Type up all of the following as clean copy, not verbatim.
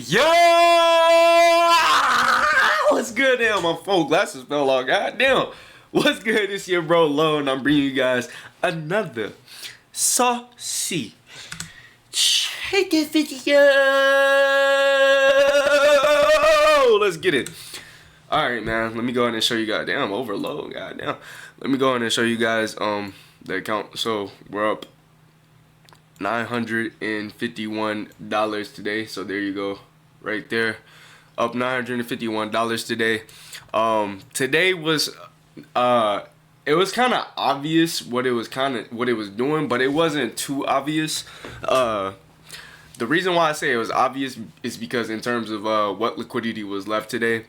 Yo! What's good? Damn, my phone glasses fell off. Goddamn. What's good? It's your bro Lo, and I'm bringing you guys another saucy chicken video. Let's get it. Alright, man. Let me go ahead and show you guys. Damn, overload. Goddamn. Let me go ahead and show you guys the account. So we're up $951 today. So there you go, right there, up $951 today. Today was it was kind of obvious what it was doing, but it wasn't too obvious. The reason why I say it was obvious is because in terms of what liquidity was left today,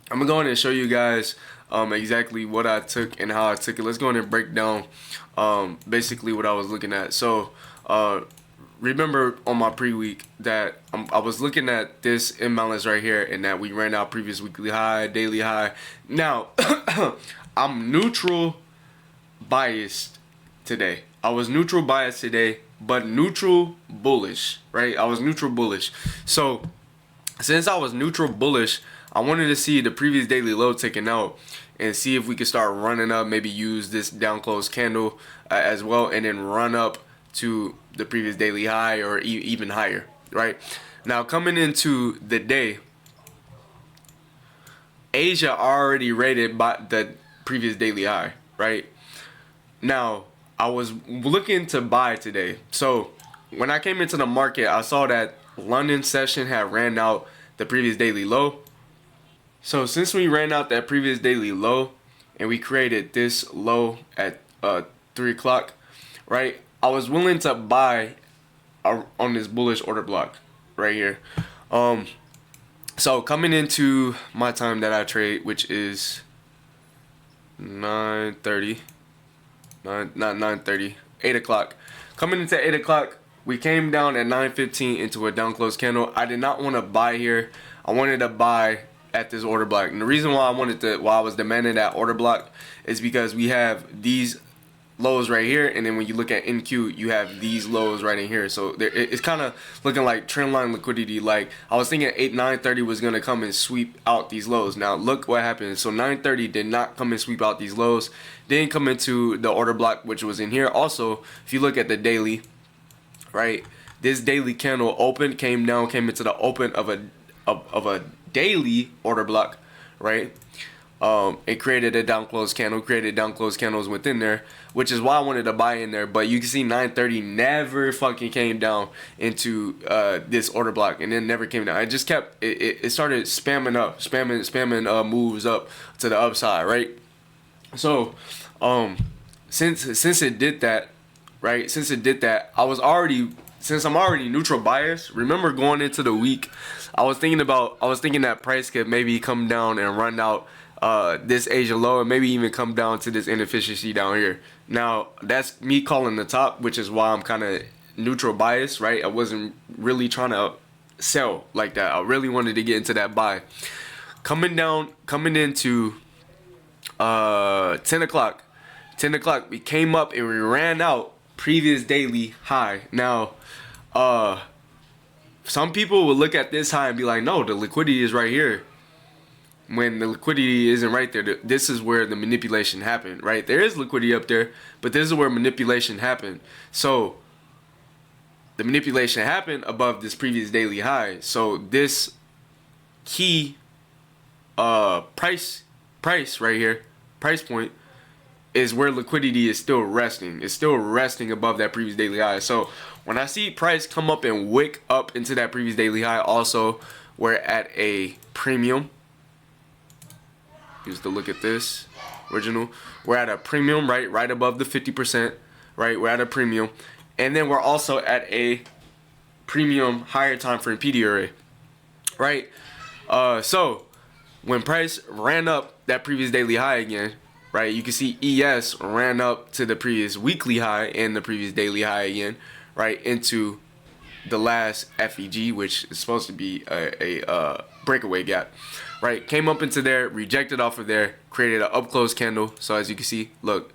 I'm gonna go ahead and show you guys exactly what I took and how I took it. Let's go ahead and break down basically what I was looking at. So remember on my pre-week that I was looking at this imbalance right here, and that we ran out previous weekly high, daily high. Now I'm neutral biased today. I was neutral biased today, but neutral bullish, right? I was neutral bullish. So since I was neutral bullish, I wanted to see the previous daily low taken out and see if we could start running up, maybe use this down close candle as well, and then run up to the previous daily high or even higher, right? Now coming into the day, Asia already rated by the previous daily high, right? Now I was looking to buy today. So when I came into the market, I saw that London session had ran out the previous daily low. So since we ran out that previous daily low and we created this low at 3 o'clock, right? I was willing to buy on this bullish order block right here. So coming into my time that I trade, which is 9:30, not 9:30, 8 o'clock. Coming into 8 o'clock, we came down at 9:15 into a down close candle. I did not want to buy here. I wanted to buy at this order block, and the reason why I was demanding that order block is because we have these lows right here, and then when you look at NQ, you have these lows right in here. So it's kind of looking like trend line liquidity. Like I was thinking 9:30 was gonna come and sweep out these lows. Now look what happened. So 9:30 did not come and sweep out these lows. Didn't come into the order block, which was in here. Also, if you look at the daily, right, this daily candle came down, came into the open of a daily order block, right? It created a down close candle, created down close candles within there, which is why I wanted to buy in there. But you can see 9:30 never fucking came down into this order block, and then never came down. It just kept it started spamming moves up to the upside, right? So since it did that, right? Since it did that, since I'm already neutral bias. Remember going into the week, I was thinking that price could maybe come down and run out this Asia low, and maybe even come down to this inefficiency down here. Now that's me calling the top, which is why I'm kind of neutral bias, right? I wasn't really trying to sell like that. I really wanted to get into that buy. Coming into 10 o'clock, we came up and we ran out previous daily high. Now some people will look at this high and be like, no, the liquidity is right here, when the liquidity isn't right there. This is where the manipulation happened, right? There is liquidity up there, but this is where manipulation happened. So the manipulation happened above this previous daily high. So this key price right here, price point, is where liquidity is still resting. It's still resting above that previous daily high. So when I see price come up and wick up into that previous daily high, also we're at a premium. Just to look at this original, we're at a premium, right above the 50%, right? We're at a premium, and then we're also at a premium higher time frame PD array, right? So when price ran up that previous daily high again, right, you can see ES ran up to the previous weekly high and the previous daily high again, right, into the last FEG, which is supposed to be a breakaway gap, right? Came up into there, rejected off of there, created an up close candle. So as you can see, look,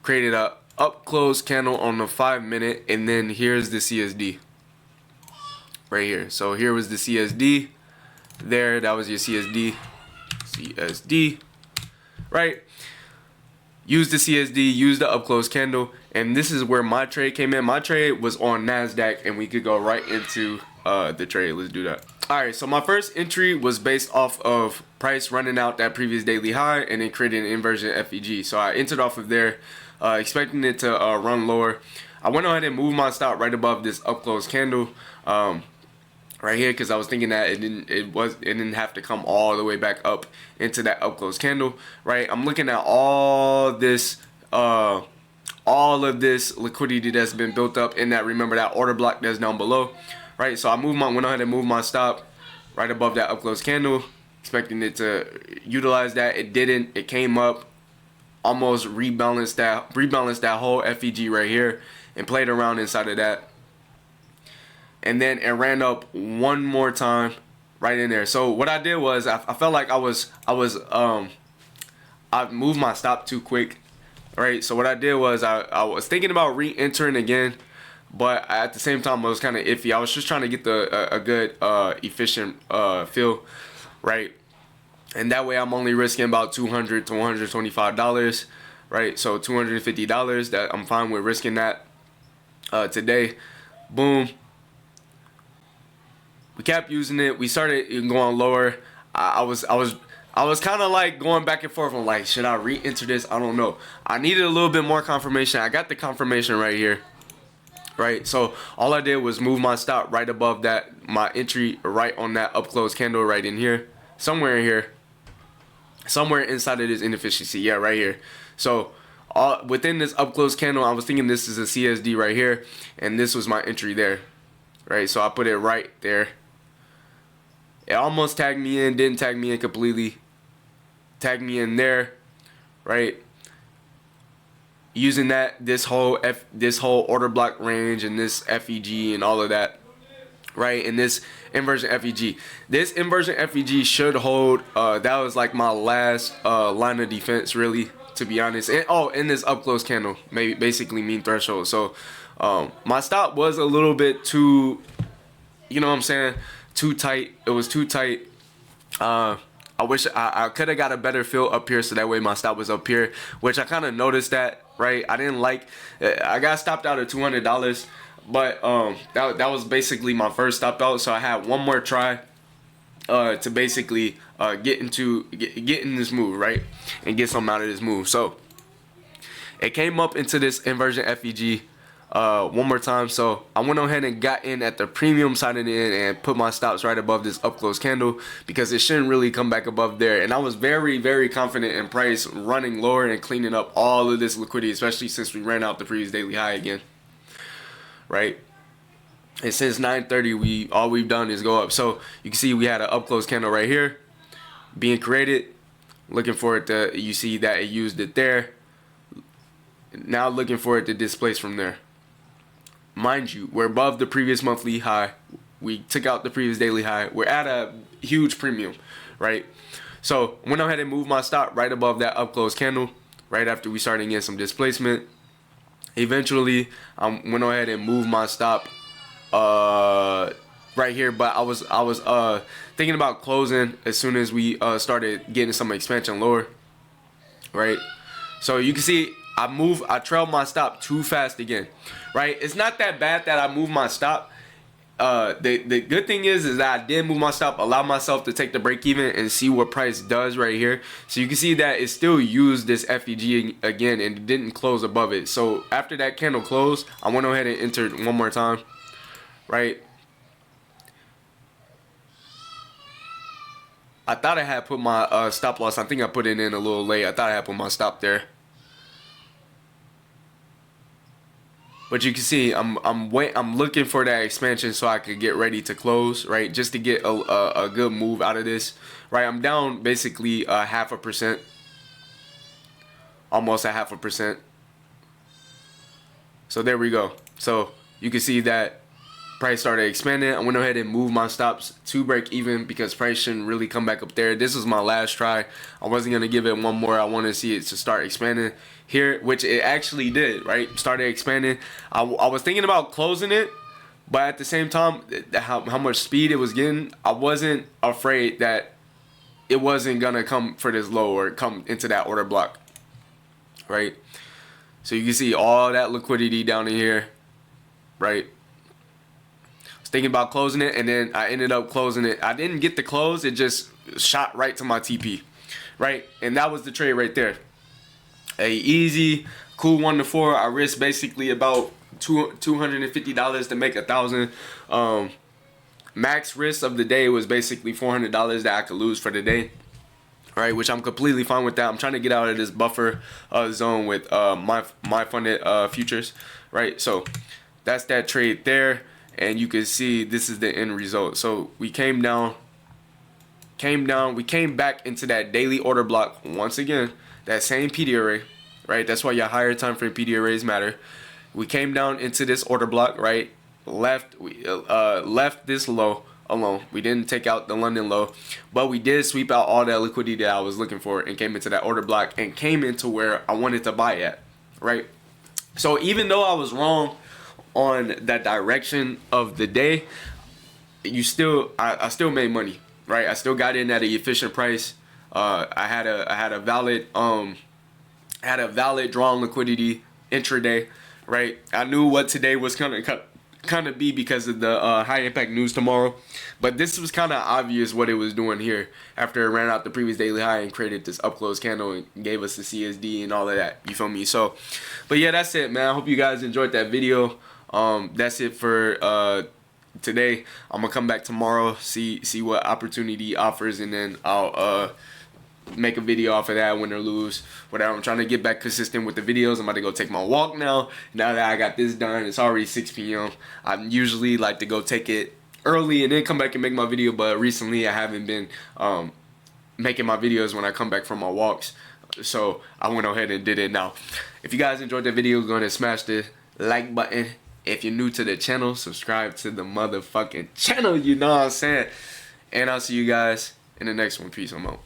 created a up close candle on the 5 minute, and then here's the CSD. right here. So here was the CSD. There, that was your CSD, right? Use the CSD, use the up close candle, and this is where my trade came in. My trade was on NASDAQ, and we could go right into the trade. Let's do that. All right, so my first entry was based off of price running out that previous daily high and then creating an inversion FEG. So I entered off of there, expecting it to run lower. I went ahead and moved my stop right above this up close candle. Right here, because I was thinking that it didn't have to come all the way back up into that up close candle, right? I'm looking at all of this liquidity that's been built up in that, remember, that order block that's down below, right? So I went ahead and moved my stop right above that up close candle, expecting it to utilize that. It didn't. It came up, almost rebalanced that whole FEG right here, and played around inside of that. And then it ran up one more time right in there. So what I did was I felt like I moved my stop too quick, right? So what I did was I was thinking about re-entering again, but at the same time I was kind of iffy. I was just trying to get a good efficient feel, right? And that way I'm only risking about $200 to $125, right? So $250, that I'm fine with risking that today. Boom. We kept using it. We started going lower. I was kind of like going back and forth. I'm like, should I re-enter this? I don't know. I needed a little bit more confirmation. I got the confirmation right here, right? So all I did was move my stop right above that, my entry right on that up close candle right in here, somewhere in here, somewhere inside of this inefficiency. Yeah, right here. So within this up close candle, I was thinking this is a CSD right here, and this was my entry there, right? So I put it right there. It almost tagged me in, didn't tag me in completely. Tagged me in there, right? Using this whole order block range and this FEG and all of that, right? And this inversion FEG. This inversion FEG should hold. That was like my last line of defense, really, to be honest. And in this up close candle, maybe basically mean threshold. So my stop was a little bit too, you know what I'm saying? Too tight. It was too tight. I wish I could have got a better feel up here, so that way my stop was up here, which I kind of noticed that, right? I didn't like. I got stopped out at $200, but that was basically my first stop out. So I had one more try to basically get in this move, right, and get something out of this move. So it came up into this inversion FEG. One more time. So I went ahead and got in at the premium side of the end and put my stops right above this up close candle, because it shouldn't really come back above there. And I was very, very confident in price running lower and cleaning up all of this liquidity, especially since we ran out the previous daily high again, right? And since 9:30, all we've done is go up. So you can see we had an up close candle right here being created, looking for it to, you see that it used it there. Now looking for it to displace from there. Mind you, we're above the previous monthly high. We took out the previous daily high. We're at a huge premium, right? So went ahead and moved my stop right above that up close candle right after we started getting some displacement. Eventually, I went ahead and moved my stop right here, but I was thinking about closing as soon as we started getting some expansion lower, right? So you can see I trailed my stop too fast again, right? It's not that bad that I moved my stop. The good thing is that I did move my stop, allow myself to take the break even and see what price does right here. So you can see that it still used this FEG again and it didn't close above it. So after that candle closed, I went ahead and entered one more time, right? I thought I had put my stop loss. I think I put it in a little late. I thought I had put my stop there. But you can see I'm looking for that expansion so I could get ready to close, right? Just to get a good move out of this, right? I'm down basically 0.5%, almost 0.5%. So there we go. So you can see that price started expanding. I went ahead and moved my stops to break even because price shouldn't really come back up there. This was my last try. I wasn't gonna give it one more. I wanted to see it to start expanding here, which it actually did, right? Started expanding. I was thinking about closing it, But at the same time, how much speed it was getting, I wasn't afraid that it wasn't gonna come for this low or come into that order block, right? So you can see all that liquidity down in here, right? I was thinking about closing it, and then I ended up closing it. I didn't get the close, it just shot right to my TP, right? And that was the trade right there. A easy, cool 1 to 4. I risked basically about $250 to make 1,000. Max risk of the day was basically $400 that I could lose for the day, right? Which I'm completely fine with that. I'm trying to get out of this buffer zone with my funded futures, right? So that's that trade there, and you can see this is the end result. So we came down, we came back into that daily order block once again, that same PD array, right? That's why your higher time frame PD arrays matter. We came down into this order block, right? Left this low alone. We didn't take out the London low, but we did sweep out all that liquidity that I was looking for and came into that order block and came into where I wanted to buy at, right? So even though I was wrong on that direction of the day, I still made money, right? I still got in at an efficient price. I had a valid drawn liquidity intraday, right? I knew what today was gonna kind of be because of the high impact news tomorrow, but this was kind of obvious what it was doing here after it ran out the previous daily high and created this up close candle and gave us the CSD and all of that. You feel me? So, but yeah, that's it, man. I hope you guys enjoyed that video. That's it for today. I'm gonna come back tomorrow, see what opportunity offers, and then I'll make a video off of that, win or lose, whatever. I'm trying to get back consistent with the videos. I'm about to go take my walk now that I got this done. It's already 6 p.m. I usually like to go take it early and then come back and make my video, but recently I haven't been making my videos when I come back from my walks, so I went ahead and did it now. If you guys enjoyed the video, go ahead and smash the like button. If you're new to the channel, subscribe to the motherfucking channel, you know what I'm saying? And I'll see you guys in the next one. Peace, I'm out.